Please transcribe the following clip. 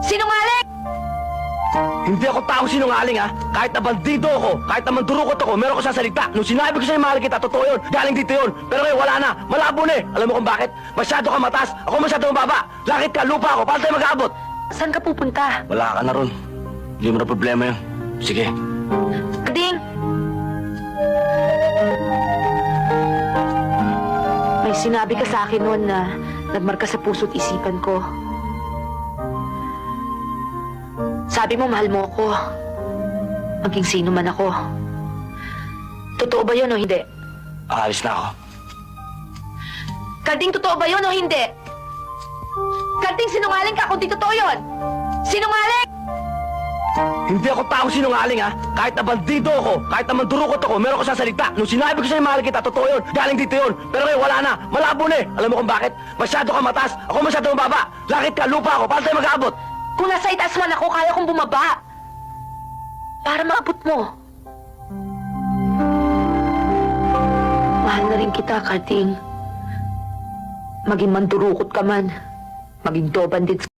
Sinungaling! Hindi ako taong sinungaling, ha? Kahit na bandido ako, kahit na mandurukot ako, meron ko sasalita. Nung sinabi ko sa'yo mahal kita, totoo yun. Galing dito yun. Pero ngayon wala na. Malabo na eh. Alam mo kung bakit? Masyado ka mataas. Ako masyado mababa. Langit ka, lupa ako. Paano tayo mag-aabot? Saan ka pupunta? Wala ka na ron. Hindi mo na problema yun. Sige. Kading! May sinabi ka sa akin noon na nagmarka sa puso't isipan ko. Sabi mo, mahal mo ako. Maging sino man ako. Totoo ba yun o hindi? Aalis na ako. Karding, totoo ba yun o hindi? Karding, sinungaling ka kung di totoo yun! Sinungaling! Hindi ako taong sinungaling, ha? Kahit na bandido ako, kahit na mandurukot ako, meron ko sasalita. Nung sinabi ko sa'yo mahal kita, totoo yun. Galing dito yun. Pero ngayon wala na. Malabo na eh. Alam mo kung bakit? Masyado ka mataas. Ako masyado mababa. Langit ka, lupa ako. Paano tayo mag-aabot? Kung nasa itaas man ako, kaya kong bumaba. Para maabot mo. Mahal na rin kita, Karding. Maging mandurukot ka man. Maging do bandit